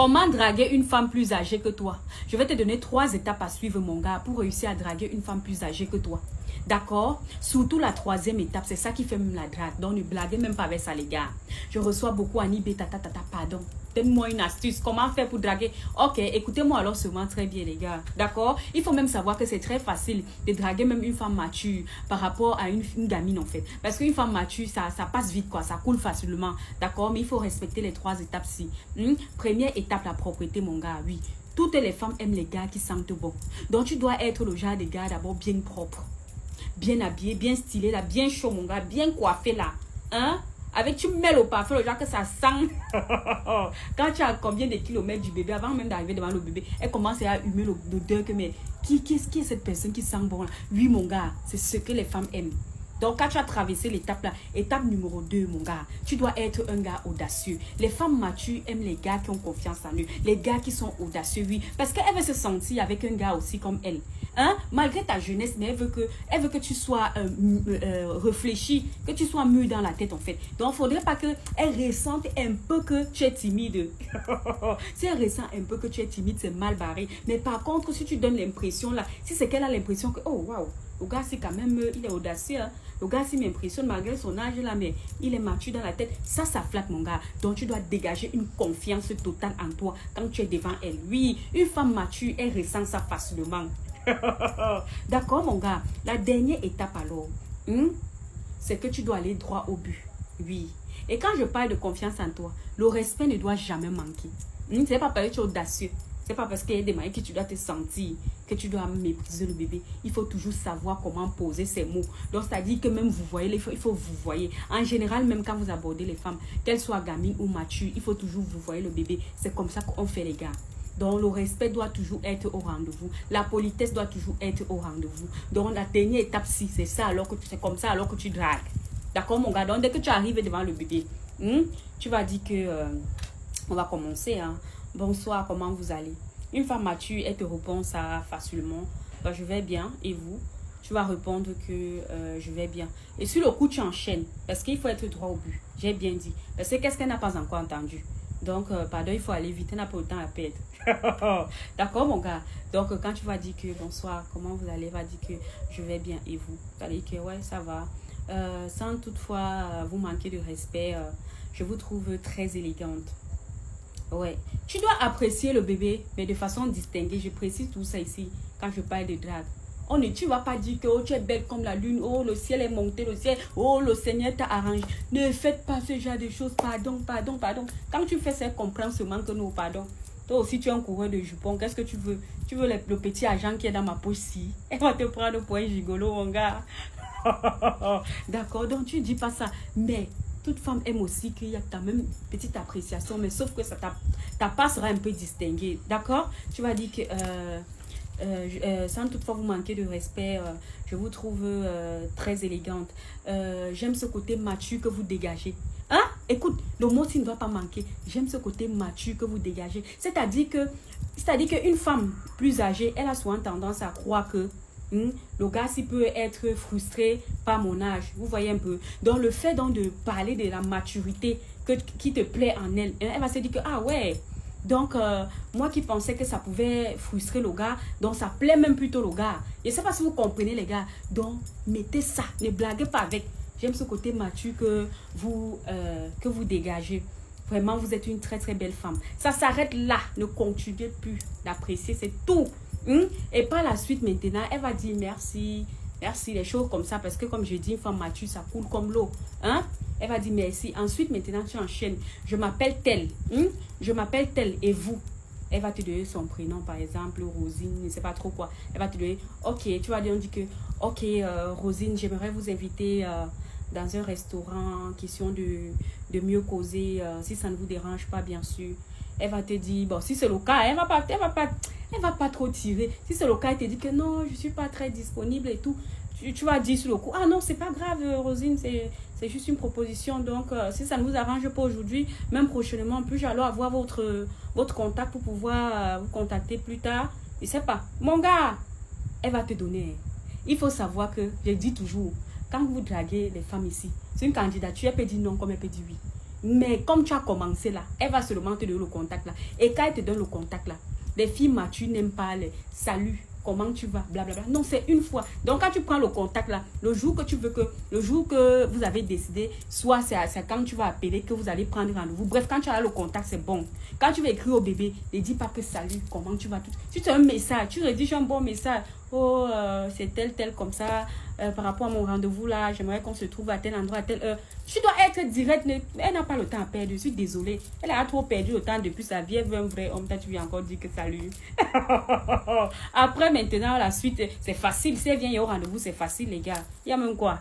Comment draguer une femme plus âgée que toi? Je vais te donner 3 étapes à suivre, mon gars, pour réussir à draguer une femme plus âgée que toi. D'accord? Surtout la 3e étape, c'est ça qui fait même la drague. Donc ne blaguez même pas avec ça, les gars. Je reçois beaucoup Annie pardon. Donne-moi une astuce. Comment faire pour draguer? Ok, écoutez-moi alors seulement très bien, les gars. D'accord? Il faut même savoir que c'est très facile de draguer même une femme mature par rapport à une gamine, en fait. Parce qu'une femme mature, ça passe vite, quoi. Ça coule facilement. D'accord? Mais il faut respecter les 3 étapes-ci. Première étape, la propreté, mon gars. Oui. Toutes les femmes aiment les gars qui sentent bon. Donc, tu dois être le genre de gars d'abord bien propre. Bien habillé, bien stylé, là, bien chaud, mon gars, bien coiffé, là. Hein? Avec, tu mets le parfum, le genre que ça sent. Quand tu as combien de kilomètres du bébé, avant même d'arriver devant le bébé, elle commence à humer l'odeur que, mais qui est cette personne qui sent bon, là? Oui, mon gars, c'est ce que les femmes aiment. Donc, quand tu as traversé l'étape là, étape numéro 2, mon gars, tu dois être un gars audacieux. Les femmes matures aiment les gars qui ont confiance en eux. Les gars qui sont audacieux, oui. Parce qu'elle veut se sentir avec un gars aussi comme elle. Hein? Malgré ta jeunesse, mais elle veut que tu sois réfléchi, que tu sois mûr dans la tête, en fait. Donc, il ne faudrait pas qu'elle ressente un peu que tu es timide. Si elle ressent un peu que tu es timide, c'est mal barré. Mais par contre, si tu donnes l'impression là, si c'est qu'elle a l'impression que, oh, waouh, le gars, c'est quand même, il est audacieux. Hein? Le gars, s'il m'impressionne malgré son âge là, mais il est mature dans la tête. Ça flatte, mon gars. Donc, tu dois dégager une confiance totale en toi quand tu es devant elle. Oui, une femme mature, elle ressent ça facilement. D'accord, mon gars. La dernière étape alors, c'est que tu dois aller droit au but. Oui. Et quand je parle de confiance en toi, le respect ne doit jamais manquer. C'est pas parce que tu es audacieux. C'est pas parce qu'il y a des manières que tu dois te sentir, que tu dois mépriser le bébé. Il faut toujours savoir comment poser ces mots. Donc, c'est-à-dire que même vous voyez, il faut vous voyez. En général, même quand vous abordez les femmes, qu'elles soient gamines ou matures, il faut toujours vous voyez le bébé. C'est comme ça qu'on fait, les gars. Donc, le respect doit toujours être au rendez-vous. La politesse doit toujours être au rendez-vous. Donc, la dernière étape, si c'est ça, alors que c'est comme ça, alors que tu dragues. D'accord, mon gars? Donc, dès que tu arrives devant le bébé, tu vas dire que... on va commencer, hein. Bonsoir, comment vous allez? Une femme mature, elle te répond ça facilement. Ben, je vais bien, et vous? Tu vas répondre que je vais bien. Et sur le coup, tu enchaînes. Parce qu'il faut être droit au but. J'ai bien dit. Parce que qu'est-ce qu'elle n'a pas encore entendu? Donc, pardon, il faut aller vite. Elle n'a pas le temps à perdre. D'accord, mon gars? Donc, quand tu vas dire que bonsoir, comment vous allez? Va dire que je vais bien, et vous? Tu vas dire que ouais, ça va. Sans toutefois vous manquer de respect, je vous trouve très élégante. Ouais. Tu dois apprécier le bébé, mais de façon distinguée. Je précise tout ça ici quand je parle de drague. Tu ne vas pas dire que oh, tu es belle comme la lune, oh le ciel est monté, le ciel, oh le Seigneur t'a arrangé. Ne faites pas ce genre de choses. Pardon. Quand tu fais ça, comprends seulement que non, pardon. Toi aussi, tu es un coureur de jupons. Qu'est-ce que tu veux? Tu veux le petit argent qui est dans ma poche si? Elle va te prendre pour un gigolo, mon gars. D'accord, donc tu ne dis pas ça. Mais toute femme aime aussi qu'il y a quand même une petite appréciation, mais sauf que ta part sera un peu distinguée. D'accord? Tu vas dire que sans toutefois vous manquer de respect, je vous trouve très élégante. J'aime ce côté mature que vous dégagez. Hein? Écoute, le mot s'il ne doit pas manquer. J'aime ce côté mature que vous dégagez. C'est-à-dire qu'une femme plus âgée, elle a souvent tendance à croire que le gars, s'il peut être frustré par mon âge. Vous voyez un peu. Donc, le fait donc de parler de la maturité qui te plaît en elle, elle va se dire que, ah ouais. Donc, moi qui pensais que ça pouvait frustrer le gars, donc ça plaît même plutôt le gars. Je ne sais pas si vous comprenez, les gars. Donc, mettez ça. Ne blaguez pas avec. J'aime ce côté mature que vous dégagez. Vraiment, vous êtes une très très belle femme. Ça s'arrête là. Ne continuez plus d'apprécier. C'est tout. Et par la suite, maintenant, elle va dire merci. Merci, les choses comme ça. Parce que comme je dis, une femme mature, ça coule comme l'eau. Hein? Elle va dire merci. Ensuite, maintenant, tu enchaînes. Je m'appelle telle. Je m'appelle telle. Et vous? Elle va te donner son prénom, par exemple, Rosine, je ne sais pas trop quoi. Elle va te donner, ok, tu vas dire, on dit que, ok, Rosine, j'aimerais vous inviter dans un restaurant, question de mieux causer, si ça ne vous dérange pas, bien sûr. Elle va te dire, bon, si c'est le cas, elle va pas trop tirer. Si c'est le cas, elle te dit que non, je ne suis pas très disponible et tout. Tu vas dire sur le coup, ah non, c'est pas grave, Rosine, c'est juste une proposition. Donc, si ça ne vous arrange pas aujourd'hui, même prochainement, puis-je alors avoir votre contact pour pouvoir vous contacter plus tard? Je ne sais pas. Mon gars, elle va te donner. Il faut savoir que, je dis toujours, quand vous draguez les femmes ici, c'est une candidature, elle peut dire non comme elle peut dire oui. Mais comme tu as commencé là, elle va seulement te donner le contact là. Et quand elle te donne le contact là, les filles matures n'aiment pas les salut, comment tu vas, blablabla. Non, c'est une fois. Donc quand tu prends le contact là, le jour que tu veux que, le jour que vous avez décidé, soit c'est quand tu vas appeler que vous allez prendre rendez-vous. Bref, quand tu as le contact, c'est bon. Quand tu vas écrire au bébé, ne dis pas que salut, comment tu vas tout. Si tu as un message, tu rédiges un bon message. Oh, c'est tel comme ça. Par rapport à mon rendez-vous là, j'aimerais qu'on se trouve à tel endroit, à telle heure. Tu dois être direct. Elle n'a pas le temps à perdre. Je suis désolée. Elle a trop perdu le temps depuis sa vie. Elle veut un vrai homme. Tu lui as encore dit que salut. Après, maintenant, la suite, c'est facile. Si elle vient au rendez-vous, c'est facile, les gars. Il y a même quoi.